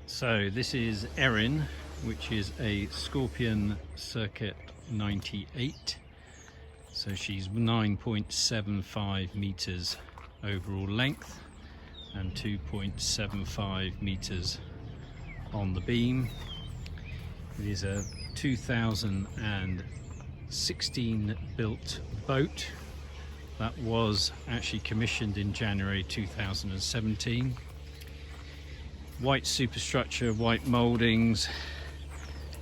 So this is Erin, which is a Scorpion Serket 98. So she's 9.75 meters overall length and 2.75 meters on the beam. It is a 2016 built boat that was actually commissioned in January 2017. White superstructure, white mouldings,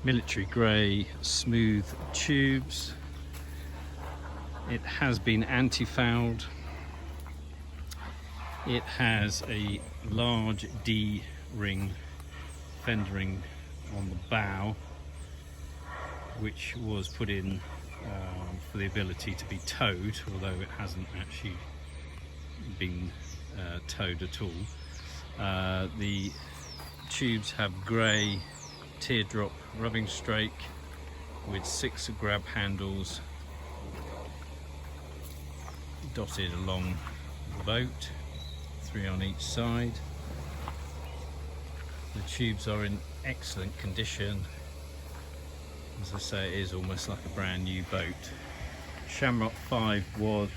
military grey smooth tubes. It has been anti-fouled. It has a large D-ring fender ring on the bow, which was put in for the ability to be towed, although it hasn't actually been towed at all. The tubes have grey teardrop rubbing strake with 6 grab handles dotted along the boat, 3 on each side. The tubes are in excellent condition. As I say, it is almost like a brand new boat. Shamrock 5 was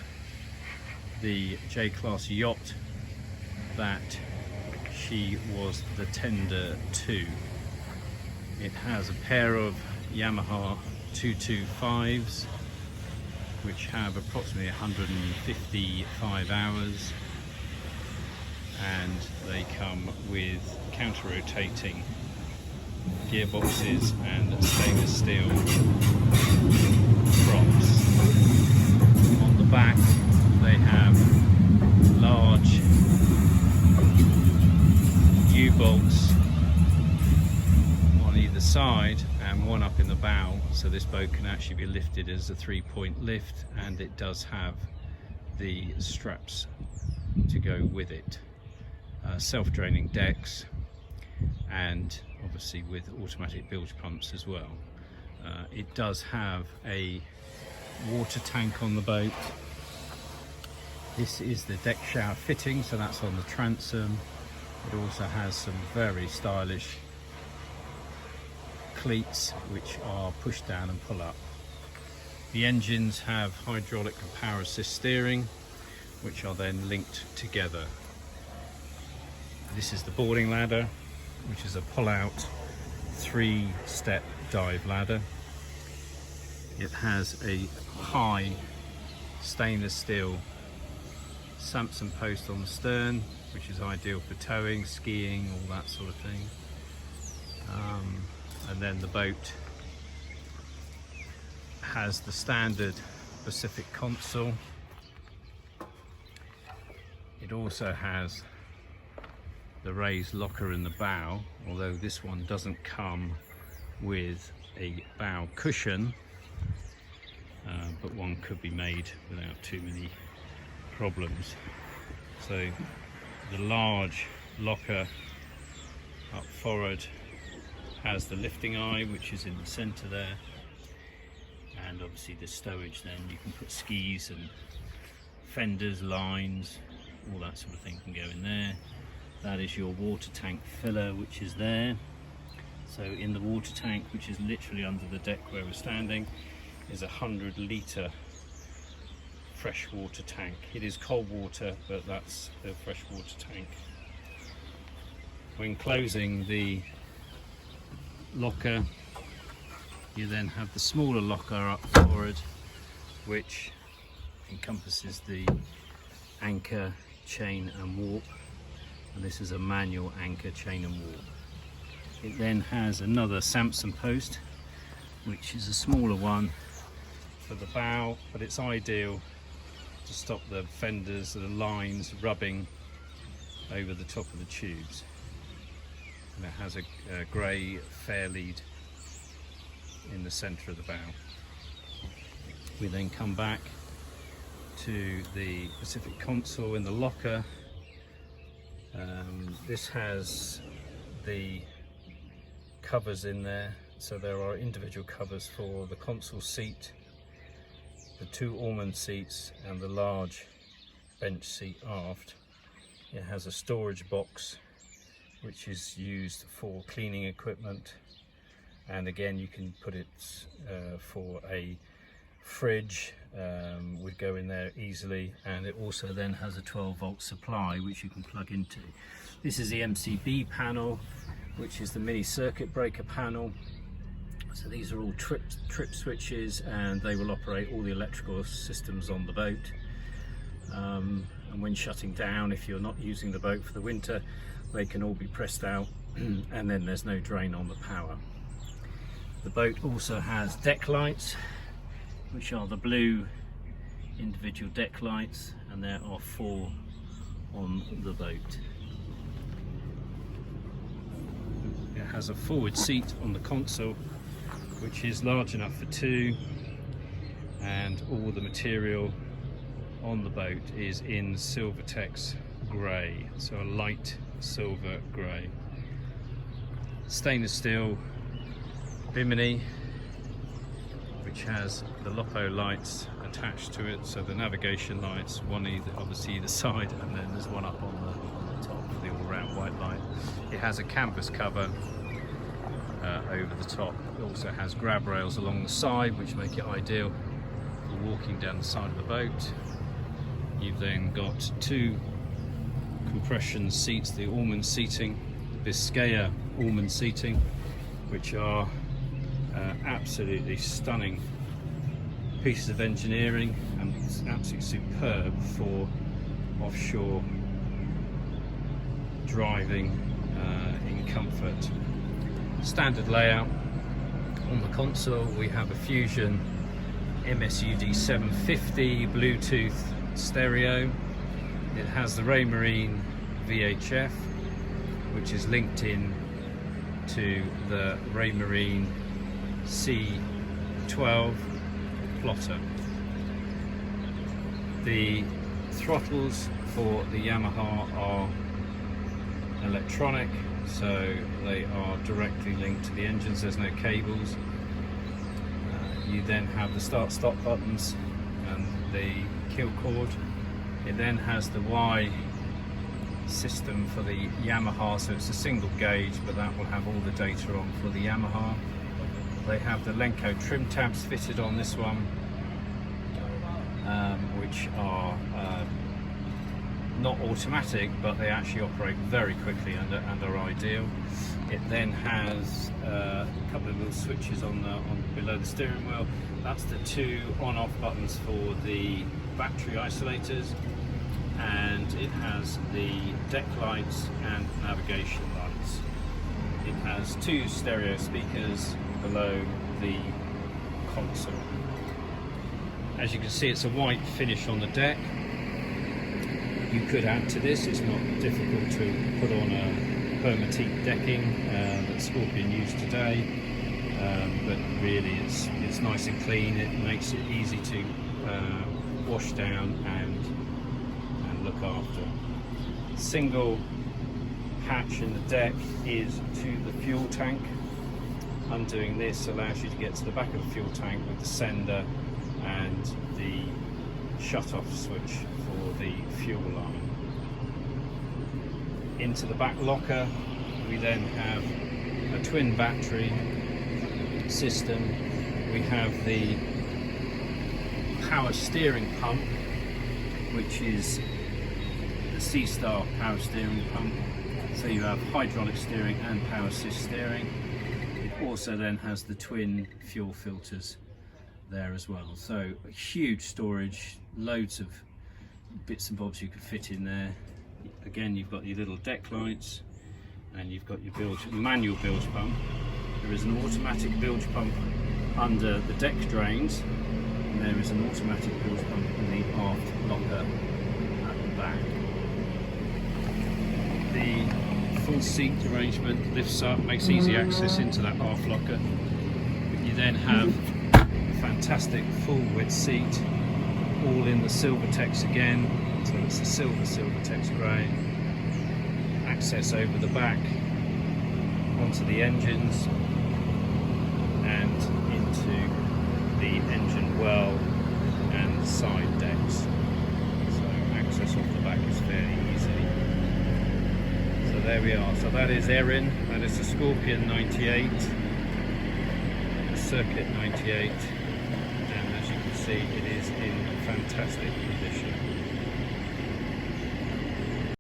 the J-class yacht that she was the tender to. It has a pair of Yamaha 225s which have approximately 155 hours, and they come with counter-rotating gearboxes and stainless steel props. On the back they have large U-bolts on either side and one up in the bow, so this boat can actually be lifted as a 3-point lift, and it does have the straps to go with it. Self-draining decks, and obviously with automatic bilge pumps as well. It does have a water tank on the boat. This is the deck shower fitting, so that's on the transom. It also has some very stylish cleats which are push down and pull up. The engines have hydraulic and power assist steering, which are then linked together. This is the boarding ladder, which is a pull-out 3-step dive ladder. It has a high stainless steel Samson post on the stern, which is ideal for towing, skiing, all that sort of thing. And then the boat has the standard Pacific console. It also has the raised locker in the bow, although this one doesn't come with a bow cushion, but one could be made without too many problems. So the large locker up forward has the lifting eye, which is in the center there, and obviously the stowage. Then you can put skis and fenders, lines, all that sort of thing can go in there. That is your water tank filler, which is there. So in the water tank, which is literally under the deck where we're standing, is a 100-litre freshwater tank. It is cold water, but that's the freshwater tank. When closing the locker, you then have the smaller locker up forward, which encompasses the anchor, chain and warp, and this is a manual anchor, chain and warp. It then has another Samson post, which is a smaller one for the bow, but it's ideal to stop the fenders and the lines rubbing over the top of the tubes. And it has a grey fair lead in the centre of the bow. We then come back to the Pacific console in the locker. This has the covers in there, so there are individual covers for the console seat, the 2 Ormond seats and the large bench seat aft. It has a storage box which is used for cleaning equipment, and again you can put it for a fridge, would go in there easily, and it also then has a 12-volt supply which you can plug into. This is the MCB panel, which is the mini circuit breaker panel. So these are all trip switches, and they will operate all the electrical systems on the boat. And when shutting down, if you're not using the boat for the winter, they can all be pressed out and then there's no drain on the power. The boat also has deck lights, which are the blue individual deck lights, and there are 4 on the boat. It has a forward seat on the console, which is large enough for 2, and all the material on the boat is in Silvertex grey, so a light silver grey. Stainless steel bimini, which has the Lopo lights attached to it, so the navigation lights, one obviously either side, and then there's one up on the top for the all-round white light. It has a canvas cover over the top. It also has grab rails along the side, which make it ideal for walking down the side of the boat. You've then got 2 compression seats, the Allman seating, Biscaya Allman seating, which are absolutely stunning pieces of engineering, and it's absolutely superb for offshore driving in comfort. Standard layout. On the console we have a Fusion MSUD 750 Bluetooth stereo. It has the Raymarine VHF, which is linked in to the Raymarine C12 plotter. The throttles for the Yamaha are electronic, so they are directly linked to the engines. There's no cables. You then have the start-stop buttons and the kill cord. It then has the Y system for the Yamaha, so it's a single gauge, but that will have all the data on for the Yamaha. They have the Lenco trim tabs fitted on this one, which are not automatic, but they actually operate very quickly and are ideal. It then has a couple of little switches on below the steering wheel. That's the 2 on-off buttons for the battery isolators, and it has the deck lights and navigation lights. It has 2 stereo speakers below the console. As you can see, it's a white finish on the deck. You could add to this, it's not difficult to put on a permateak decking that Scorpion use today, but really it's nice and clean. It makes it easy to wash down and look after. Single hatch in the deck is to the fuel tank. Undoing this allows you to get to the back of the fuel tank with the sender and the shut-off switch for the fuel line. Into the back locker we then have a twin battery system. We have the power steering pump, which is the C-Star power steering pump. So you have hydraulic steering and power assist steering. It also then has the twin fuel filters there as well. So a huge storage, loads of bits and bobs you could fit in there. Again, you've got your little deck lights, and you've got your manual bilge pump. There is an automatic bilge pump under the deck drains, and there is an automatic bilge pump in the aft locker at the back. The full seat arrangement lifts up, makes easy access into that aft locker. You then have a fantastic full width seat, all in the Silvertex again, so it's the Silvertex grey. Access over the back onto the engines and into the engine well and side decks, so access off the back is fairly easy. So there we are. So that is Erin, that is the Scorpion 98, the Serket 98, and as you can see, it is in fantastic